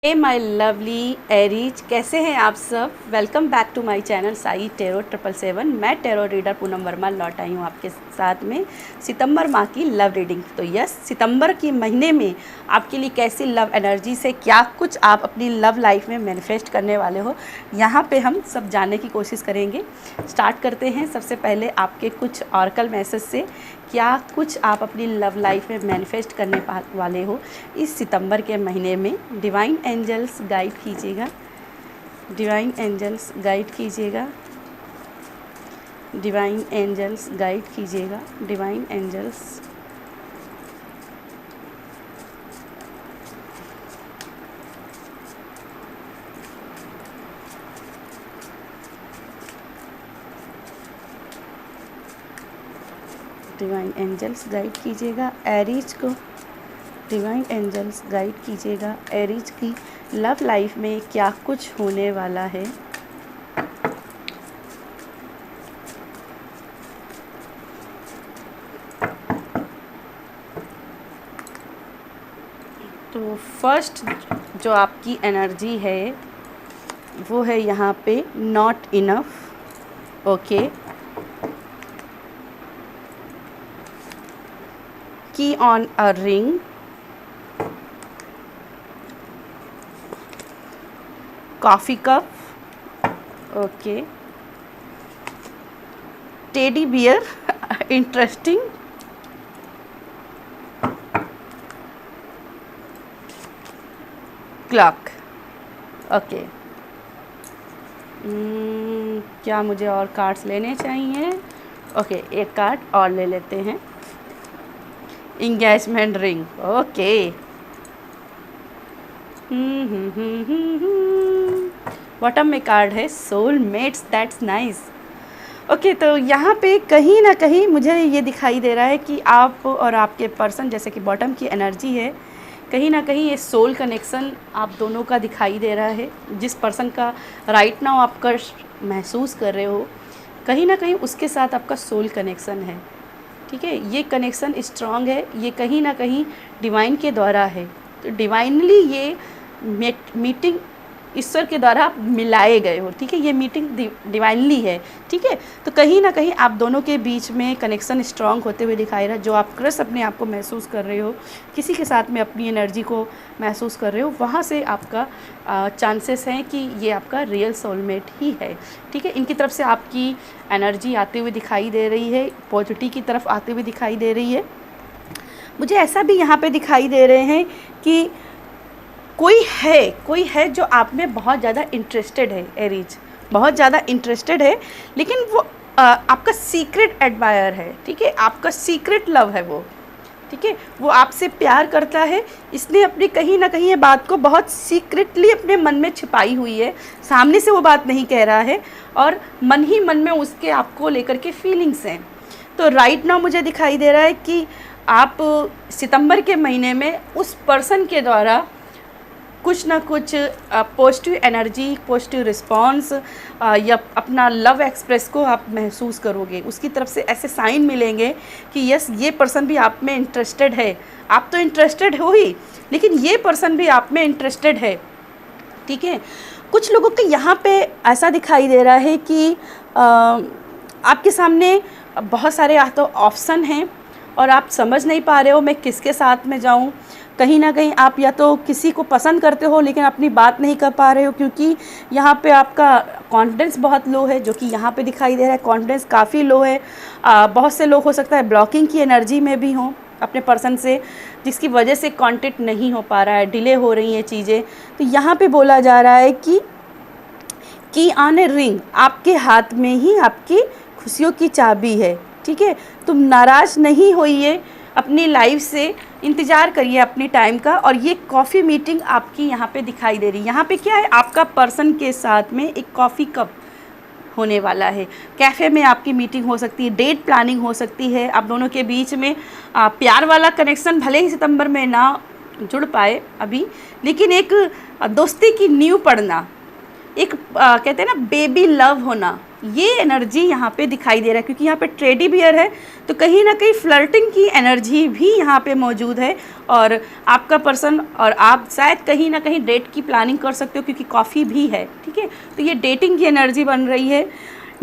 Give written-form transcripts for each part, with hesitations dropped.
Hey my lovely Aries, कैसे हैं आप सब। Welcome back to my channel Sai tarot 777। मैं टेरो रीडर पूनम वर्मा लौट आई हूँ आपके साथ में सितंबर माह की लव रीडिंग। तो यस, सितंबर के महीने में आपके लिए कैसी लव एनर्जी से क्या कुछ आप अपनी लव लाइफ में मैनिफेस्ट करने वाले हो, यहाँ पे हम सब जानने की कोशिश करेंगे। स्टार्ट करते हैं। सबसे पहले आपके कुछ ऑरेकल मैसेज से क्या कुछ आप अपनी लव लाइफ में मैनिफेस्ट करने वाले हो इस सितंबर के महीने में। डिवाइन एंजल्स गाइड कीजिएगा, डिवाइन एंजल्स गाइड कीजिएगा, डिवाइन एंजल्स गाइड कीजिएगा, divine angels. Divine angels guide कीजिएगा एरीज को, डिवाइन एंजल्स गाइड कीजिएगा एरीज की लव लाइफ में क्या कुछ होने वाला है। तो फर्स्ट जो आपकी एनर्जी है वो है यहाँ पे नॉट इनफ। ओके, की on a ring, coffee cup, okay, teddy bear, interesting, clock. Okay, क्या मुझे और कार्ड्स लेने चाहिए? ओके, एक कार्ड और ले लेते हैं। Engagement ring, okay. बॉटम में कार्ड है सोलमेट्स, दैट्स नाइस। ओके, तो यहाँ पे कहीं ना कहीं मुझे ये दिखाई दे रहा है कि आप और आपके पर्सन, जैसे कि बॉटम की एनर्जी है, कहीं ना कहीं ये सोल कनेक्शन आप दोनों का दिखाई दे रहा है। जिस पर्सन का राइट नाउ आप महसूस कर रहे हो, कहीं ना कहीं उसके साथ आपका सोल कनेक्शन है। ठीक है, ये कनेक्शन स्ट्रांग है, ये कहीं ना कहीं डिवाइन के द्वारा है। तो डिवाइनली ये मीटिंग ईश्वर के द्वारा आप मिलाए गए हो। ठीक है, ये मीटिंग डिवाइनली है। ठीक है, तो कहीं ना कहीं आप दोनों के बीच में कनेक्शन स्ट्रांग होते हुए दिखाई रहा है। जो आप क्रश अपने आप को महसूस कर रहे हो, किसी के साथ में अपनी एनर्जी को महसूस कर रहे हो, वहाँ से आपका चांसेस हैं कि ये आपका रियल सोलमेट ही है। ठीक है, इनकी तरफ से आपकी एनर्जी आते हुए दिखाई दे रही है, पॉजिटिव की तरफ आते हुए दिखाई दे रही है। मुझे ऐसा भी यहाँ पे दिखाई दे रहे हैं कि कोई है जो आप में बहुत ज़्यादा इंटरेस्टेड है। एरीज बहुत ज़्यादा इंटरेस्टेड है, लेकिन वो आपका सीक्रेट एडमायर है। ठीक है, आपका सीक्रेट लव है वो। ठीक है, वो आपसे प्यार करता है। इसने अपनी कहीं ना कहीं ये बात को बहुत सीक्रेटली अपने मन में छिपाई हुई है, सामने से वो बात नहीं कह रहा है, और मन ही मन में उसके आपको लेकर के फीलिंग्स हैं। तो राइट नाउ मुझे दिखाई दे रहा है कि आप सितंबर के महीने में उस पर्सन के द्वारा कुछ ना कुछ पॉजिटिव एनर्जी, पॉजिटिव रिस्पॉन्स या अपना लव एक्सप्रेस को आप महसूस करोगे। उसकी तरफ से ऐसे साइन मिलेंगे कि यस, ये पर्सन भी आप में इंटरेस्टेड है। आप तो इंटरेस्टेड हो ही, लेकिन ये पर्सन भी आप में इंटरेस्टेड है। ठीक है, कुछ लोगों के यहाँ पे ऐसा दिखाई दे रहा है कि आपके सामने बहुत सारे या तो ऑप्शन हैं और आप समझ नहीं पा रहे हो मैं किसके साथ में जाऊँ। कहीं ना कहीं आप या तो किसी को पसंद करते हो लेकिन अपनी बात नहीं कर पा रहे हो, क्योंकि यहाँ पे आपका कॉन्फिडेंस बहुत लो है, जो कि यहाँ पे दिखाई दे रहा है। कॉन्फिडेंस काफ़ी लो है। बहुत से लोग हो सकता है ब्लॉकिंग की एनर्जी में भी हों अपने पर्सन से, जिसकी वजह से कांटेक्ट नहीं हो पा रहा है, डिले हो रही हैं चीज़ें। तो यहाँ पे बोला जा रहा है कि ऑन ए रिंग, आपके हाथ में ही आपकी खुशियों की चाबी है। ठीक है, तुम नाराज़ नहीं होइए, अपनी लाइफ से इंतज़ार करिए अपनी टाइम का। और ये कॉफ़ी मीटिंग आपकी यहाँ पे दिखाई दे रही है। यहाँ पे क्या है, आपका पर्सन के साथ में एक कॉफ़ी कप होने वाला है। कैफ़े में आपकी मीटिंग हो सकती है, डेट प्लानिंग हो सकती है। आप दोनों के बीच में प्यार वाला कनेक्शन भले ही सितंबर में ना जुड़ पाए अभी, लेकिन एक दोस्ती की नींव पड़ना, एक कहते हैं ना बेबी लव होना, ये एनर्जी यहाँ पे दिखाई दे रहा है, क्योंकि यहाँ पे टेडी बियर है तो कहीं ना कहीं फ्लर्टिंग की एनर्जी भी यहाँ पे मौजूद है। और आपका पर्सन और आप शायद कहीं ना कहीं डेट की प्लानिंग कर सकते हो, क्योंकि कॉफ़ी भी है, ठीक है। तो ये डेटिंग की एनर्जी बन रही है।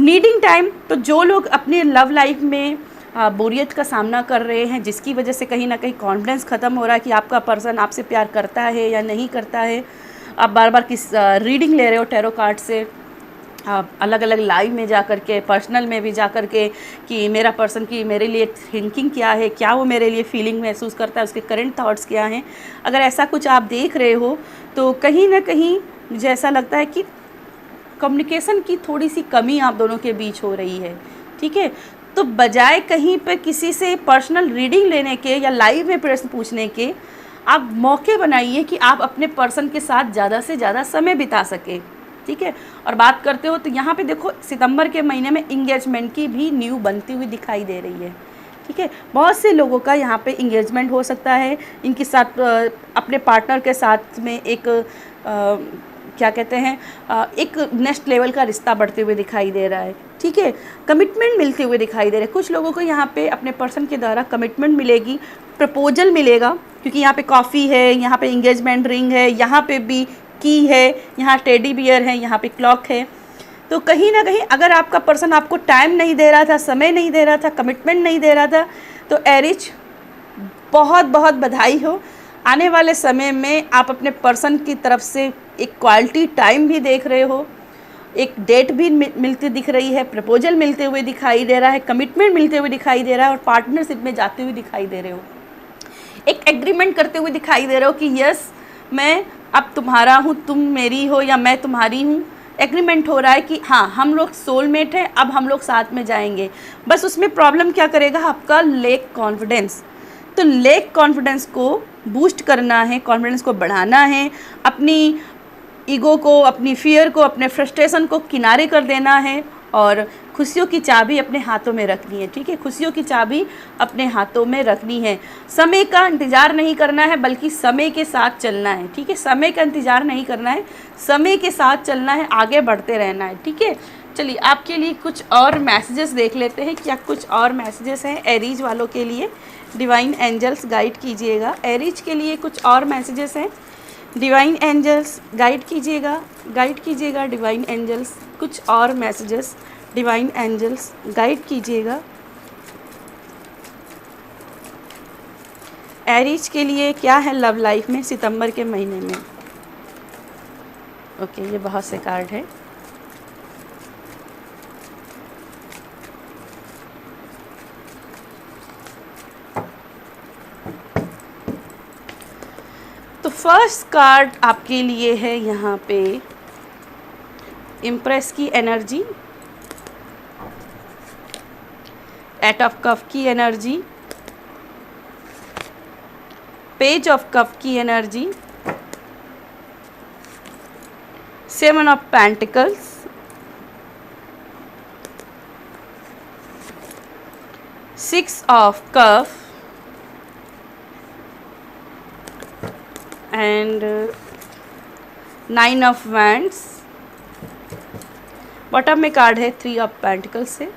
नीडिंग टाइम, तो जो लोग अपने लव लाइफ में बोरियत का सामना कर रहे हैं, जिसकी वजह से कहीं ना कहीं कॉन्फिडेंस ख़त्म हो रहा है कि आपका पर्सन आपसे प्यार करता है या नहीं करता है। आप बार बार किस रीडिंग ले रहे हो टैरो कार्ड से, अलग अलग लाइव में जा कर के, पर्सनल में भी जा कर के, कि मेरा पर्सन की मेरे लिए थिंकिंग क्या है, क्या वो मेरे लिए फीलिंग महसूस करता है, उसके करंट थॉट्स क्या हैं। अगर ऐसा कुछ आप देख रहे हो तो कहीं ना कहीं मुझे ऐसा लगता है कि कम्युनिकेशन की थोड़ी सी कमी आप दोनों के बीच हो रही है, ठीक है। तो बजाय कहीं पे किसी से पर्सनल रीडिंग लेने के या लाइव में प्रश्न पूछने के, आप मौके बनाइए कि आप अपने पर्सन के साथ ज़्यादा से ज़्यादा समय बिता सकें, ठीक है। और बात करते हो तो यहाँ पे देखो सितंबर के महीने में इंगेजमेंट की भी न्यू बनती हुई दिखाई दे रही है, ठीक है। बहुत से लोगों का यहाँ पे इंगेजमेंट हो सकता है, इनके साथ अपने पार्टनर के साथ में एक क्या कहते हैं, एक नेक्स्ट लेवल का रिश्ता बढ़ते हुए दिखाई दे रहा है, ठीक है। कमिटमेंट मिलते हुए दिखाई दे रहे हैं। कुछ लोगों को यहाँ पे अपने पर्सन के द्वारा कमिटमेंट मिलेगी, प्रपोजल मिलेगा, क्योंकि यहाँ पे कॉफ़ी है, यहाँ पे इंगेजमेंट रिंग है, यहाँ पे भी की है, यहाँ टेडी बियर है, यहाँ पे क्लॉक है। तो कहीं ना कहीं अगर आपका पर्सन आपको टाइम नहीं दे रहा था, समय नहीं दे रहा था, कमिटमेंट नहीं दे रहा था, तो एरिज बहुत बहुत बधाई हो। आने वाले समय में आप अपने पर्सन की तरफ से एक क्वालिटी टाइम भी देख रहे हो, एक डेट भी मिलती दिख रही है, प्रपोजल मिलते हुए दिखाई दे रहा है, कमिटमेंट मिलते हुए दिखाई दे रहा है, और पार्टनरशिप में जाते हुए दिखाई दे रहे हो, एक एग्रीमेंट करते हुए दिखाई दे रहे हो कि यस मैं अब तुम्हारा हूँ, तुम मेरी हो या मैं तुम्हारी हूँ। एग्रीमेंट हो रहा है कि हाँ हम लोग सोलमेट हैं, अब हम लोग साथ में जाएंगे। बस उसमें प्रॉब्लम क्या करेगा, आपका लेक कॉन्फिडेंस। तो लेक कॉन्फिडेंस को बूस्ट करना है, कॉन्फिडेंस को बढ़ाना है, अपनी ईगो को, अपनी फियर को, अपने फ्रस्ट्रेशन को किनारे कर देना है, और खुशियों की चाबी अपने हाथों में रखनी है, ठीक है। खुशियों की चाबी अपने हाथों में रखनी है। समय का इंतज़ार नहीं करना है, बल्कि समय के साथ चलना है, ठीक है। समय का इंतज़ार नहीं करना है, समय के साथ चलना है, आगे बढ़ते रहना है, ठीक है। चलिए आपके लिए कुछ और मैसेजेस देख लेते हैं, क्या कुछ और मैसेजेस हैं एरीज वालों के लिए। डिवाइन एंजल्स गाइड कीजिएगा, एरीज के लिए कुछ और मैसेजेस हैं। डिवाइन एंजल्स गाइड कीजिएगा, गाइड कीजिएगा डिवाइन एंजल्स, कुछ और मैसेजेस डिवाइन एंजल्स गाइड कीजिएगा। एरीज के लिए क्या है लव लाइफ में सितंबर के महीने में। ओके, ये बहुत से कार्ड है। तो फर्स्ट कार्ड आपके लिए है यहाँ पे इम्प्रेस की एनर्जी, एट ऑफ कप की एनर्जी, पेज ऑफ कप की energy, seven of pentacles, six of cup and nine of wands. Bottom में कार्ड है थ्री ऑफ पेंटिकल्स से।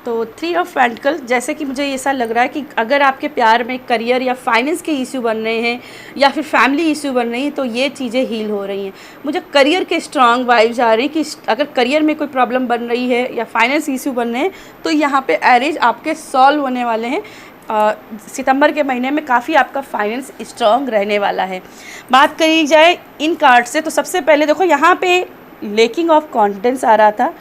तो थ्री ऑफ पेंटिकल्स, जैसे कि मुझे ऐसा लग रहा है कि अगर आपके प्यार में करियर या फाइनेंस के इश्यू बन रहे हैं या फिर फैमिली इश्यू बन रही हैं, तो ये चीज़ें हील हो रही हैं। मुझे करियर के स्ट्रॉन्ग वाइब्स आ रही हैं कि अगर करियर में कोई प्रॉब्लम बन रही है या फाइनेंस इश्यू बन रहे हैं, तो यहाँ पे एरीज आपके सॉल्व होने वाले हैं। सितंबर के महीने में काफ़ी आपका फाइनेंस स्ट्रॉन्ग रहने वाला है। बात करी जाए इन कार्ड से, तो सबसे पहले देखो यहाँ पे लेकिंग ऑफ कॉन्फिडेंस आ रहा था,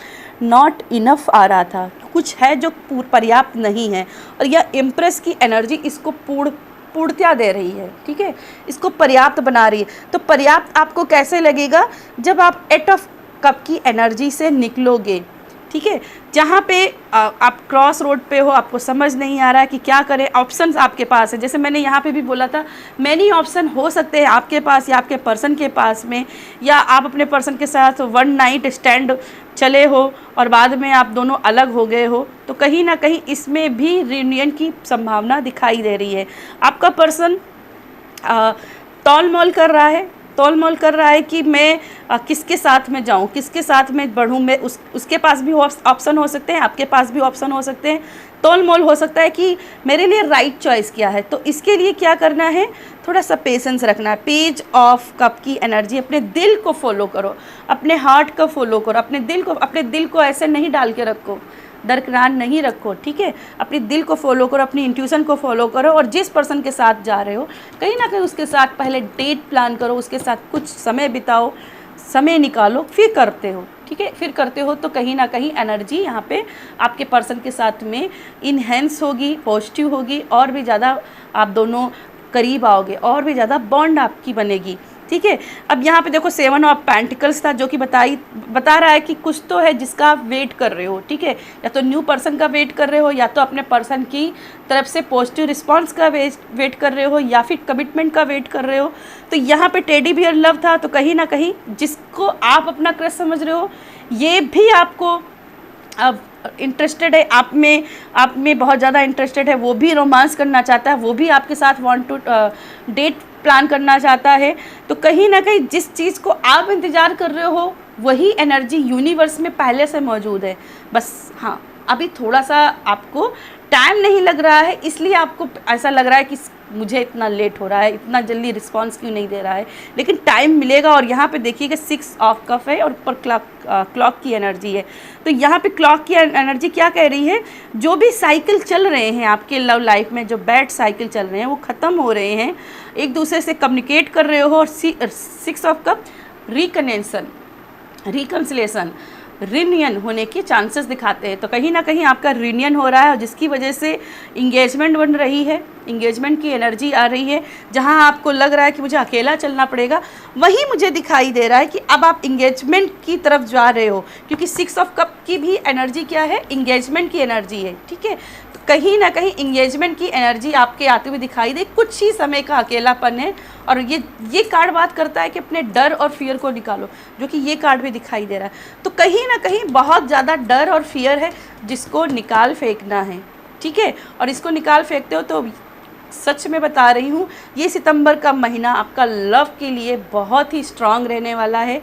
नॉट इनफ आ रहा था, कुछ है जो पर्याप्त नहीं है, और यह इम्प्रेस की एनर्जी इसको पूर्णता दे रही है, ठीक है, इसको पर्याप्त बना रही है। तो पर्याप्त आपको कैसे लगेगा, जब आप एट ऑफ कप की एनर्जी से निकलोगे, ठीक है। जहाँ पे आप क्रॉस रोड पे हो, आपको समझ नहीं आ रहा है कि क्या करें, ऑप्शंस आपके पास है। जैसे मैंने यहाँ पे भी बोला था, मैनी ऑप्शन हो सकते हैं आपके पास या आपके पर्सन के पास में, या आप अपने पर्सन के साथ वन नाइट स्टैंड चले हो और बाद में आप दोनों अलग हो गए हो, तो कहीं ना कहीं इसमें भी रियूनियन की संभावना दिखाई दे रही है। आपका पर्सन तौल मोल कर रहा है, तौल मोल कर रहा है कि मैं किसके साथ में जाऊं, किसके साथ में बढ़ूं मैं, उसके पास भी ऑप्शन हो सकते हैं, आपके पास भी ऑप्शन हो सकते हैं। तोल मोल हो सकता है कि मेरे लिए राइट चॉइस क्या है। तो इसके लिए क्या करना है, थोड़ा सा पेशेंस रखना है। पेज ऑफ कप की एनर्जी, अपने दिल को फॉलो करो, अपने हार्ट को फॉलो करो, अपने दिल को ऐसे नहीं डाल के रखो, दरकिनार नहीं रखो, ठीक है। अपने दिल को फॉलो करो, अपनी इंट्यूशन को फॉलो करो, और जिस पर्सन के साथ जा रहे हो कहीं ना कहीं उसके साथ पहले डेट प्लान करो, उसके साथ कुछ समय बिताओ, समय निकालो, फिर करते हो, ठीक है। फिर करते हो तो कहीं ना कहीं एनर्जी यहाँ पे आपके पर्सन के साथ में इन्हेंस होगी, पॉजिटिव होगी, और भी ज़्यादा आप दोनों करीब आओगे, और भी ज़्यादा बॉन्ड आपकी बनेगी, ठीक है। अब यहाँ पे देखो 7 ऑफ पेंटिकल्स था, जो कि बता रहा है कि कुछ तो है जिसका आप वेट कर रहे हो, ठीक है। या तो न्यू पर्सन का वेट कर रहे हो, या तो अपने पर्सन की तरफ से पॉजिटिव रिस्पांस का वेट कर रहे हो, या फिर कमिटमेंट का वेट कर रहे हो। तो यहाँ पे टेडी बियर लव था, तो कहीं ना कहीं जिसको आप अपना क्रश समझ रहे हो, ये भी आपको अब इंटरेस्टेड है, आप में बहुत ज़्यादा इंटरेस्टेड है, वो भी रोमांस करना चाहता है, वो भी आपके साथ वांट टू डेट प्लान करना चाहता है। तो कहीं ना कहीं जिस चीज़ को आप इंतज़ार कर रहे हो वही एनर्जी यूनिवर्स में पहले से मौजूद है। बस हाँ, अभी थोड़ा सा आपको टाइम नहीं लग रहा है, इसलिए आपको ऐसा लग रहा है कि मुझे इतना लेट हो रहा है, इतना जल्दी रिस्पांस क्यों नहीं दे रहा है, लेकिन टाइम मिलेगा। और यहाँ पे देखिएगा 6 ऑफ कप है, और ऊपर क्लॉक की एनर्जी है। तो यहाँ पे क्लॉक की एनर्जी क्या कह रही है, जो भी साइकिल चल रहे हैं आपके लव लाइफ में, जो बैड साइकिल चल रहे हैं वो ख़त्म हो रहे हैं, एक दूसरे से कम्युनिकेट कर रहे हो। और 6 ऑफ कप रिकन्सिलेशन, रियूनियन होने के चांसेस दिखाते हैं। तो कहीं ना कहीं आपका रियूनियन हो रहा है, जिसकी वजह से इंगेजमेंट बन रही है, इंगेजमेंट की एनर्जी आ रही है। जहां आपको लग रहा है कि मुझे अकेला चलना पड़ेगा, वहीं मुझे दिखाई दे रहा है कि अब आप इंगेजमेंट की तरफ जा रहे हो, क्योंकि 6 ऑफ कप की भी एनर्जी क्या है, इंगेजमेंट की एनर्जी है, ठीक है। तो कहीं ना कहीं इंगेजमेंट की एनर्जी आपके आते हुए दिखाई दे, कुछ ही समय का अकेलापन है। और ये कार्ड बात करता है कि अपने डर और फियर को निकालो, जो कि ये कार्ड भी दिखाई दे रहा है। तो कहीं ना कहीं बहुत ज़्यादा डर और फियर है, जिसको निकाल फेंकना है, ठीक है। और इसको निकाल फेंकते हो तो सच में बता रही हूँ, ये सितंबर का महीना आपका लव के लिए बहुत ही स्ट्रांग रहने वाला है।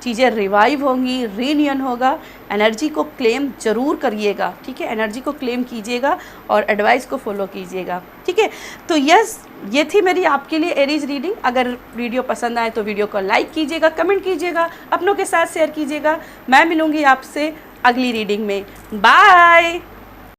चीज़ें रिवाइव होंगी, रीयूनियन होगा। एनर्जी को क्लेम ज़रूर करिएगा, ठीक है। एनर्जी को क्लेम कीजिएगा और एडवाइस को फॉलो कीजिएगा, ठीक है। तो यस, ये थी मेरी आपके लिए एरीज रीडिंग। अगर वीडियो पसंद आए तो वीडियो को लाइक कीजिएगा, कमेंट कीजिएगा, अपनों के साथ शेयर कीजिएगा। मैं मिलूँगी आपसे अगली रीडिंग में। बाय।